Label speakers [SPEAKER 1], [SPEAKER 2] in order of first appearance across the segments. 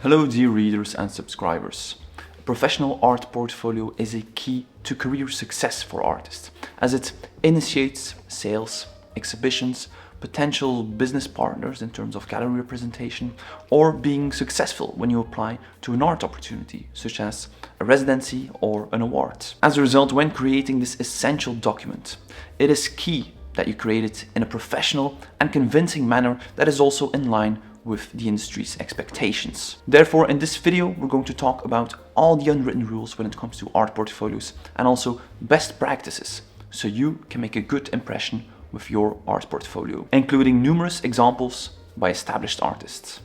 [SPEAKER 1] Hello dear readers and subscribers. A professional art portfolio is a key to career success for artists, as it initiates sales, exhibitions, potential business partners in terms of gallery representation, or being successful when you apply to an art opportunity, such as a residency or an award. As a result, when creating this essential document, it is key that you create it in a professional and convincing manner that is also in line with the industry's expectations. Therefore, in this video, we're going to talk about all the unwritten rules when it comes to art portfolios and also best practices, so you can make a good impression with your art portfolio, including numerous examples by established artists.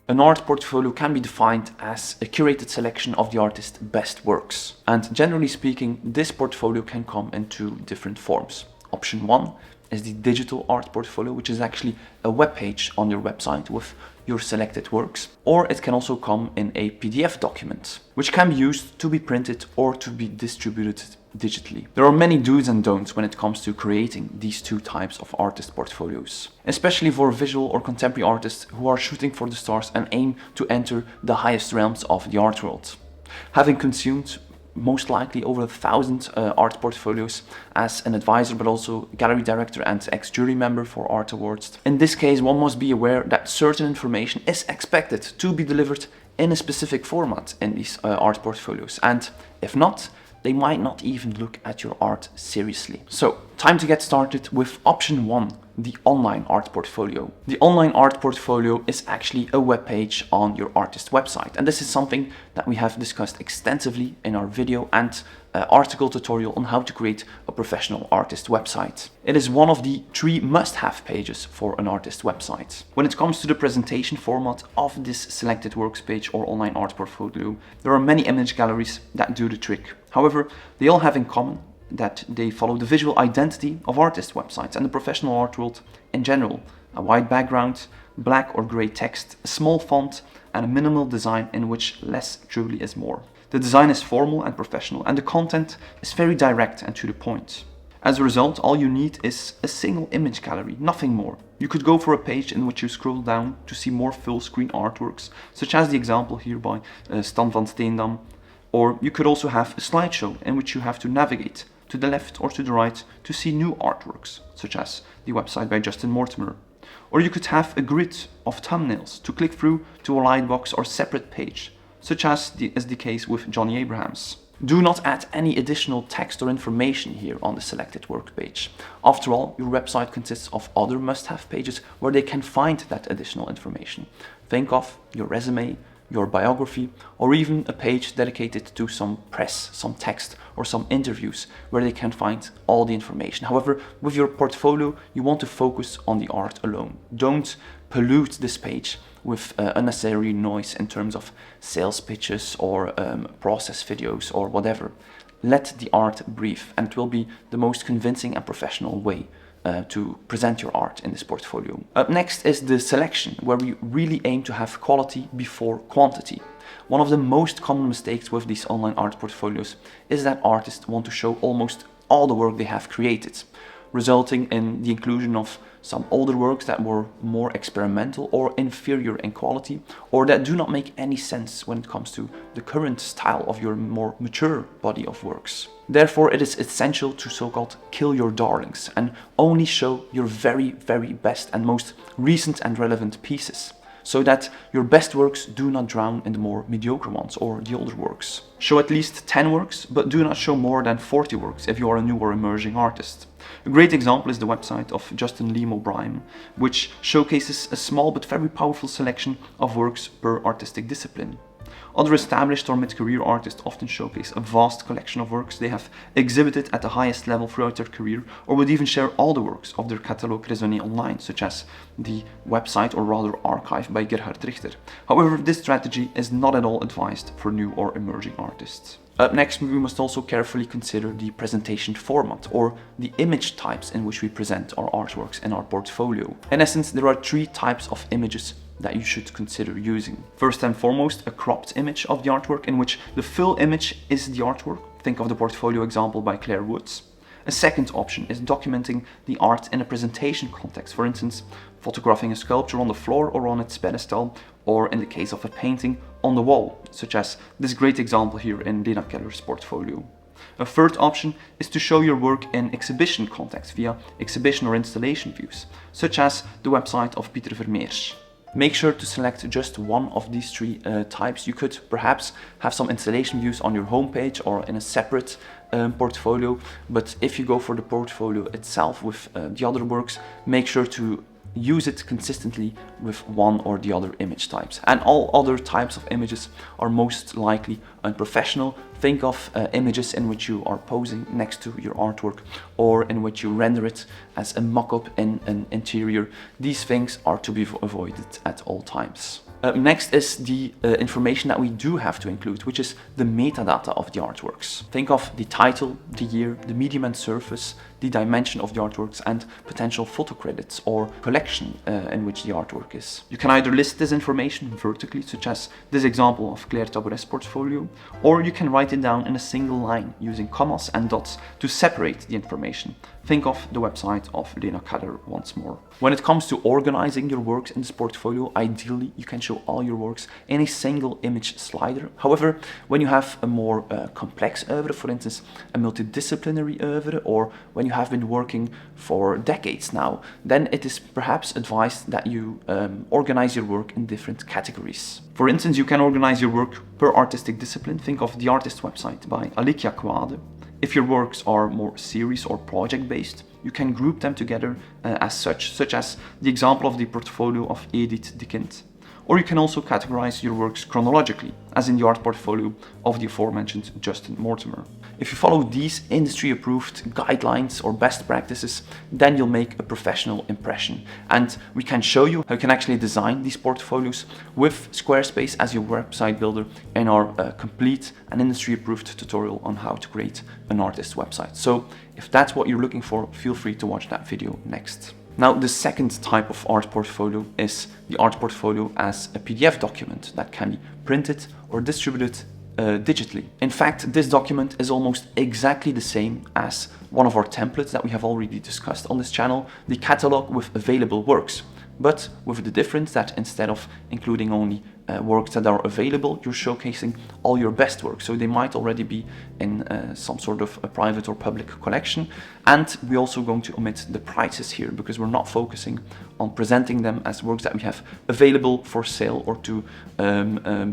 [SPEAKER 1] An art portfolio can be defined as a curated selection of the artist's best works. And generally speaking, this portfolio can come in two different forms. Option 1 is the digital art portfolio, which is actually a web page on your website with your selected works. Or it can also come in a PDF document, which can be used to be printed or to be distributed digitally. There are many do's and don'ts when it comes to creating these two types of artist portfolios, especially for visual or contemporary artists who are shooting for the stars and aim to enter the highest realms of the art world. Having consumed most likely over 1,000 art portfolios as an advisor, but also gallery director and ex-jury member for art awards. In this case, one must be aware that certain information is expected to be delivered in a specific format in these art portfolios, and if not, they might not even look at your art seriously. So, time to get started with option 1, the online art portfolio. The online art portfolio is actually a web page on your artist website, and this is something that we have discussed extensively in our video and article tutorial on how to create a professional artist website. It is one of the 3 must-have pages for an artist website. When it comes to the presentation format of this selected works page or online art portfolio, there are many image galleries that do the trick. However, they all have in common that they follow the visual identity of artist websites and the professional art world in general. A white background, black or grey text, a small font, and a minimal design in which less truly is more. The design is formal and professional, and the content is very direct and to the point. As a result, all you need is a single image gallery, nothing more. You could go for a page in which you scroll down to see more full-screen artworks, such as the example here by Stan van Steendam, or you could also have a slideshow in which you have to navigate to the left or to the right to see new artworks, such as the website by Justin Mortimer. Or you could have a grid of thumbnails to click through to a lightbox or separate page, such as is the case with Johnny Abrahams. Do not add any additional text or information here on the selected work page. After all, your website consists of other must-have pages where they can find that additional information. Think of your resume, your biography, or even a page dedicated to some press, some text, or some interviews where they can find all the information. However, with your portfolio, you want to focus on the art alone. Don't pollute this page with unnecessary noise in terms of sales pitches or process videos or whatever. Let the art breathe, and it will be the most convincing and professional way to present your art in this portfolio. Up next is the selection, where we really aim to have quality before quantity. One of the most common mistakes with these online art portfolios is that artists want to show almost all the work they have created, resulting in the inclusion of some older works that were more experimental or inferior in quality, or that do not make any sense when it comes to the current style of your more mature body of works. Therefore, it is essential to so-called kill your darlings and only show your very, very best and most recent and relevant pieces, so that your best works do not drown in the more mediocre ones or the older works. Show at least 10 works, but do not show more than 40 works if you are a new or emerging artist. A great example is the website of Justin Liam O'Brien, which showcases a small but very powerful selection of works per artistic discipline. Other established or mid-career artists often showcase a vast collection of works they have exhibited at the highest level throughout their career, or would even share all the works of their catalogue raisonné online, such as the website or rather archive by Gerhard Richter. However, this strategy is not at all advised for new or emerging artists. Up next, we must also carefully consider the presentation format, or the image types in which we present our artworks in our portfolio. In essence, there are 3 types of images that you should consider using. First and foremost, a cropped image of the artwork in which the full image is the artwork. Think of the portfolio example by Claire Woods. A second option is documenting the art in a presentation context, for instance, photographing a sculpture on the floor or on its pedestal, or in the case of a painting, on the wall, such as this great example here in Lena Keller's portfolio. A third option is to show your work in exhibition context via exhibition or installation views, such as the website of Pieter Vermeers. Make sure to select just one of these three types. You could perhaps have some installation views on your homepage or in a separate portfolio, but if you go for the portfolio itself with the other works, make sure to use it consistently with one or the other image types. And all other types of images are most likely unprofessional. Think of images in which you are posing next to your artwork, or in which you render it as a mock-up in an interior. These things are to be avoided at all times. Next is the information that we do have to include, which is the metadata of the artworks. Think of the title, the year, the medium and surface, the dimension of the artworks, and potential photo credits or collection in which the artwork is. You can either list this information vertically, such as this example of Claire Tabouret's portfolio, or you can write it down in a single line using commas and dots to separate the information. Think of the website of Lena Keller once more. When it comes to organizing your works in this portfolio, ideally you can show all your works in a single image slider. However, when you have a more complex oeuvre, for instance a multidisciplinary oeuvre, or when you have been working for decades now, then it is perhaps advised that you organize your work in different categories. For instance, you can organize your work per artistic discipline. Think of the artist website by Alicia Kwade. If your works are more series or project-based, you can group them together as such as the example of the portfolio of Edith de Kind. Or you can also categorize your works chronologically, as in the art portfolio of the aforementioned Justin Mortimer. If you follow these industry-approved guidelines or best practices, then you'll make a professional impression. And we can show you how you can actually design these portfolios with Squarespace as your website builder in our complete and industry-approved tutorial on how to create an artist website. So if that's what you're looking for, feel free to watch that video next. Now, the second type of art portfolio is the art portfolio as a PDF document that can be printed or distributed digitally. In fact, this document is almost exactly the same as one of our templates that we have already discussed on this channel, the catalog with available works, but with the difference that instead of including only works that are available, you're showcasing all your best works. So they might already be in some sort of a private or public collection. And we're also going to omit the prices here, because we're not focusing on presenting them as works that we have available for sale or to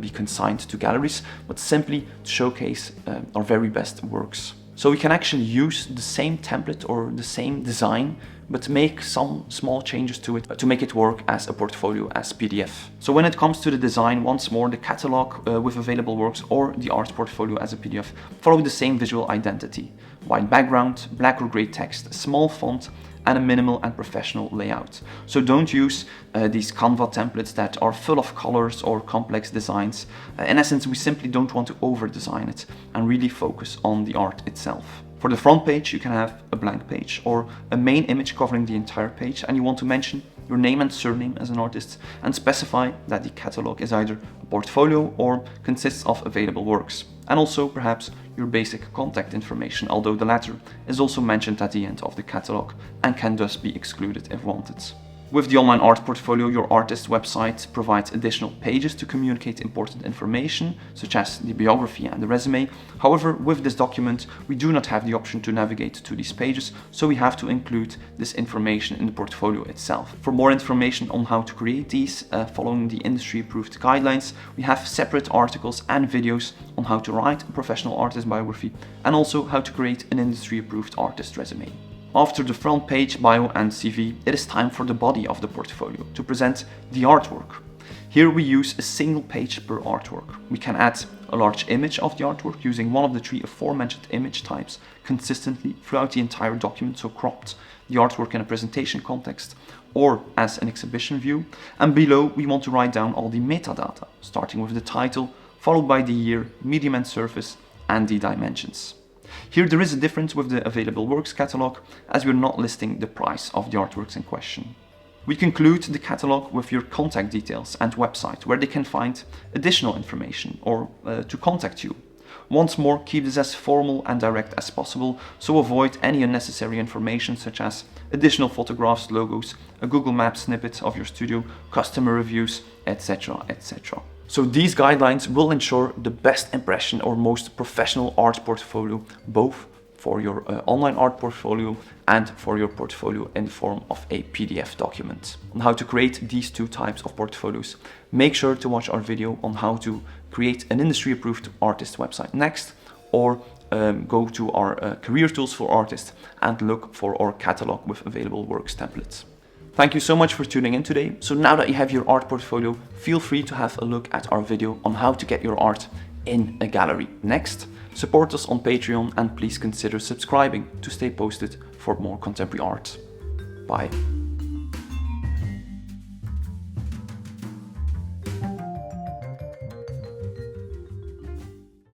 [SPEAKER 1] be consigned to galleries, but simply to showcase our very best works. So we can actually use the same template or the same design, but make some small changes to it to make it work as a portfolio as PDF. So when it comes to the design, once more, the catalog with available works or the art portfolio as a PDF follow the same visual identity. White background, black or gray text, small font, and a minimal and professional layout. So don't use these Canva templates that are full of colors or complex designs. In essence, we simply don't want to over-design it and really focus on the art itself. For the front page, you can have a blank page or a main image covering the entire page, and you want to mention your name and surname as an artist and specify that the catalog is either a portfolio or consists of available works. And also perhaps your basic contact information, although the latter is also mentioned at the end of the catalog and can thus be excluded if wanted. With the online art portfolio, your artist website provides additional pages to communicate important information, such as the biography and the resume. However, with this document, we do not have the option to navigate to these pages, so we have to include this information in the portfolio itself. For more information on how to create these, following the industry-approved guidelines, we have separate articles and videos on how to write a professional artist biography and also how to create an industry-approved artist resume. After the front page, bio and CV, it is time for the body of the portfolio to present the artwork. Here we use a single page per artwork. We can add a large image of the artwork using one of the three aforementioned image types consistently throughout the entire document, so cropped the artwork in a presentation context or as an exhibition view. And below we want to write down all the metadata, starting with the title, followed by the year, medium and surface, and the dimensions. Here there is a difference with the available works catalog, as we're not listing the price of the artworks in question. We conclude the catalog with your contact details and website, where they can find additional information or to contact you. Once more, keep this as formal and direct as possible, so avoid any unnecessary information such as additional photographs, logos, a Google Maps snippet of your studio, customer reviews, etc, etc. So these guidelines will ensure the best impression or most professional art portfolio, both for your online art portfolio and for your portfolio in the form of a PDF document. On how to create these two types of portfolios, make sure to watch our video on how to create an industry-approved artist website next, or go to our career tools for artists and look for our catalog with available works templates. Thank you so much for tuning in today. So now that you have your art portfolio, feel free to have a look at our video on how to get your art in a gallery next. Support us on Patreon and please consider subscribing to stay posted for more contemporary art. Bye.